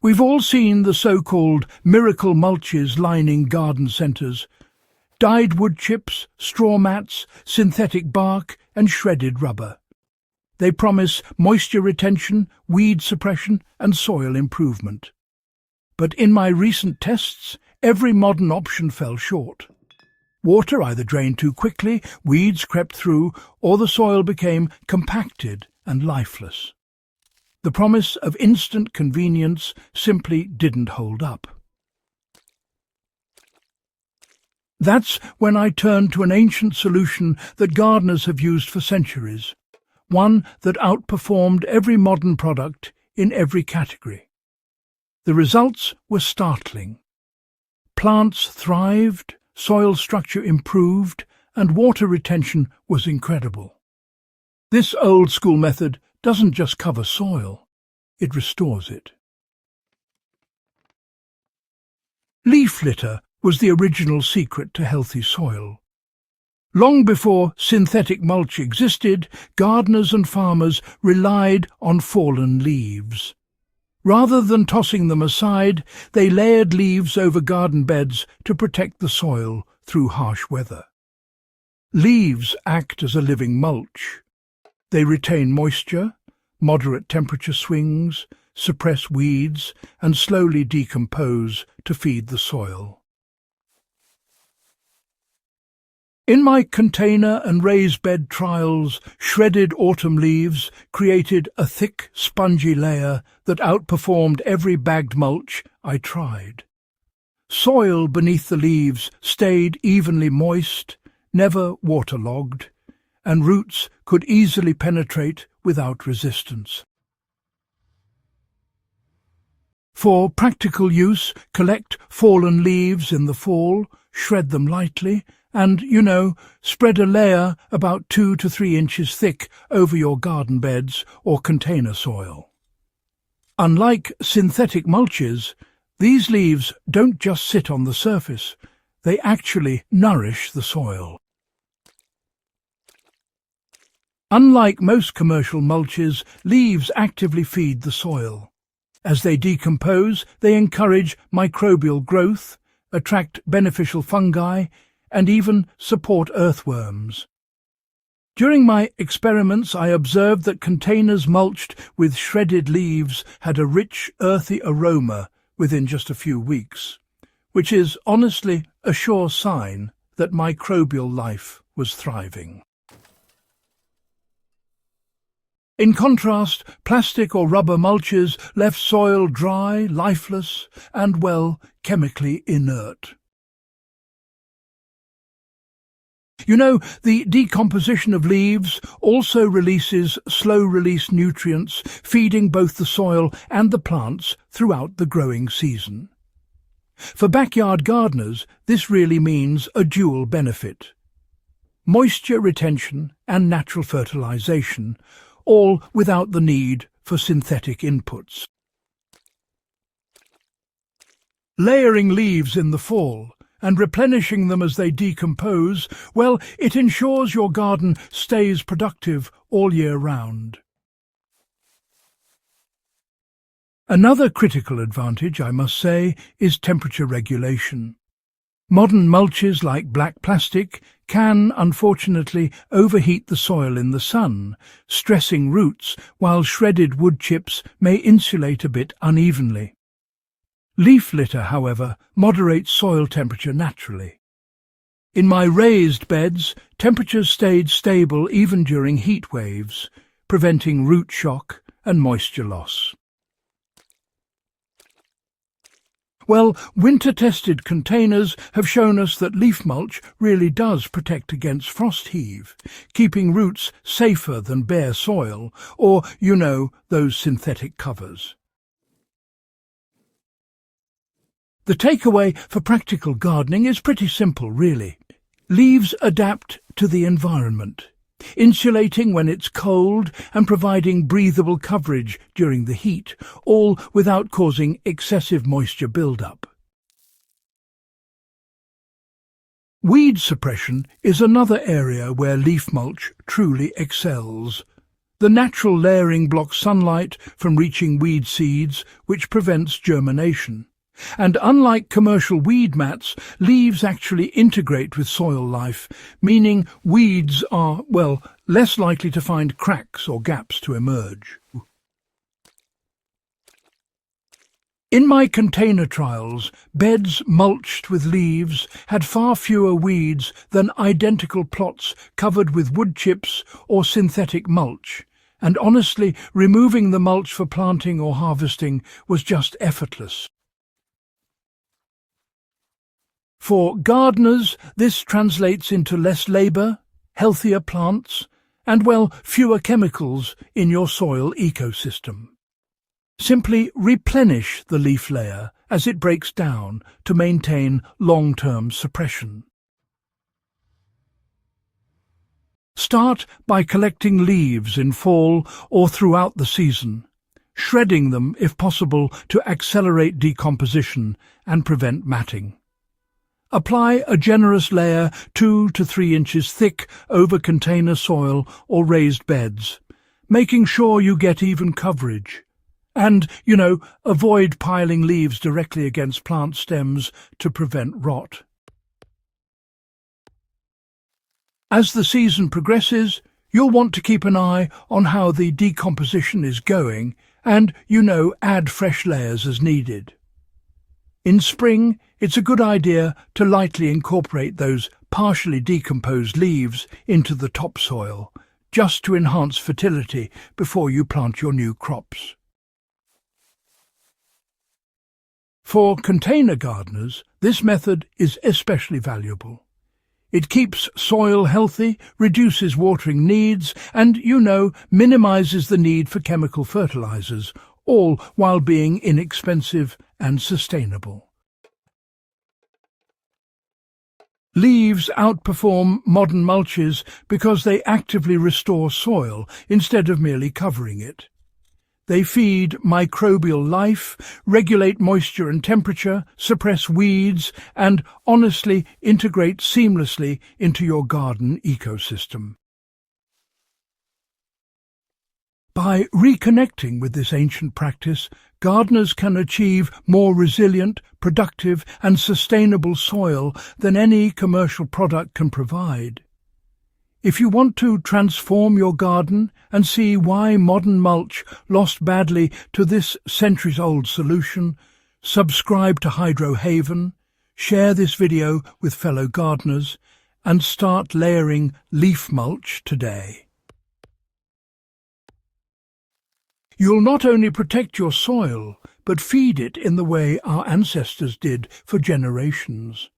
We've all seen the so-called miracle mulches lining garden centres. Dyed wood chips, straw mats, synthetic bark and shredded rubber. They promise moisture retention, weed suppression and soil improvement. But in my recent tests, every modern option fell short. Water either drained too quickly, weeds crept through, or the soil became compacted and lifeless. The promise of instant convenience simply didn't hold up. That's when I turned to an ancient solution that gardeners have used for centuries, one that outperformed every modern product in every category. The results were startling. Plants thrived, soil structure improved, and water retention was incredible. This old-school method doesn't just cover soil, it restores it. Leaf litter was the original secret to healthy soil. Long before synthetic mulch existed, gardeners and farmers relied on fallen leaves. Rather than tossing them aside, they layered leaves over garden beds to protect the soil through harsh weather. Leaves act as a living mulch. They retain moisture, moderate temperature swings, suppress weeds, and slowly decompose to feed the soil. In my container and raised bed trials, shredded autumn leaves created a thick, spongy layer that outperformed every bagged mulch I tried. Soil beneath the leaves stayed evenly moist, never waterlogged, and roots could easily penetrate without resistance. For practical use, collect fallen leaves in the fall, shred them lightly, and, spread a layer about 2 to 3 inches thick over your garden beds or container soil. Unlike synthetic mulches, these leaves don't just sit on the surface, they actually nourish the soil. Unlike most commercial mulches, leaves actively feed the soil. As they decompose, they encourage microbial growth, attract beneficial fungi, and even support earthworms. During my experiments, I observed that containers mulched with shredded leaves had a rich, earthy aroma within just a few weeks, which is honestly a sure sign that microbial life was thriving. In contrast, plastic or rubber mulches left soil dry, lifeless, and, chemically inert. The decomposition of leaves also releases slow-release nutrients, feeding both the soil and the plants throughout the growing season. For backyard gardeners, this really means a dual benefit: moisture retention and natural fertilization, all without the need for synthetic inputs. Layering leaves in the fall and replenishing them as they decompose, it ensures your garden stays productive all year round. Another critical advantage, I must say, is temperature regulation. Modern mulches like black plastic can, unfortunately, overheat the soil in the sun, stressing roots, while shredded wood chips may insulate a bit unevenly. Leaf litter, however, moderates soil temperature naturally. In my raised beds, temperatures stayed stable even during heat waves, preventing root shock and moisture loss. Winter-tested containers have shown us that leaf mulch really does protect against frost heave, keeping roots safer than bare soil or, those synthetic covers. The takeaway for practical gardening is pretty simple, really. Leaves adapt to the environment, insulating when it's cold and providing breathable coverage during the heat, all without causing excessive moisture buildup. Weed suppression is another area where leaf mulch truly excels. The natural layering blocks sunlight from reaching weed seeds, which prevents germination. And unlike commercial weed mats, leaves actually integrate with soil life, meaning weeds are, well, less likely to find cracks or gaps to emerge. In my container trials, beds mulched with leaves had far fewer weeds than identical plots covered with wood chips or synthetic mulch, and honestly, removing the mulch for planting or harvesting was just effortless. For gardeners, this translates into less labour, healthier plants, and, well, fewer chemicals in your soil ecosystem. Simply replenish the leaf layer as it breaks down to maintain long-term suppression. Start by collecting leaves in fall or throughout the season, shredding them if possible to accelerate decomposition and prevent matting. Apply a generous layer 2 to 3 inches thick over container soil or raised beds, making sure you get even coverage. And, avoid piling leaves directly against plant stems to prevent rot. As the season progresses, you'll want to keep an eye on how the decomposition is going and, add fresh layers as needed. In spring, it's a good idea to lightly incorporate those partially decomposed leaves into the topsoil, just to enhance fertility before you plant your new crops. For container gardeners, this method is especially valuable. It keeps soil healthy, reduces watering needs, and, minimizes the need for chemical fertilizers, all while being inexpensive and sustainable. Leaves outperform modern mulches because they actively restore soil instead of merely covering it. They feed microbial life, regulate moisture and temperature, suppress weeds, and honestly integrate seamlessly into your garden ecosystem. By reconnecting with this ancient practice, gardeners can achieve more resilient, productive, and sustainable soil than any commercial product can provide. If you want to transform your garden and see why modern mulch lost badly to this centuries-old solution, subscribe to Hydro Haven, share this video with fellow gardeners, and start layering leaf mulch today. You'll not only protect your soil, but feed it in the way our ancestors did for generations.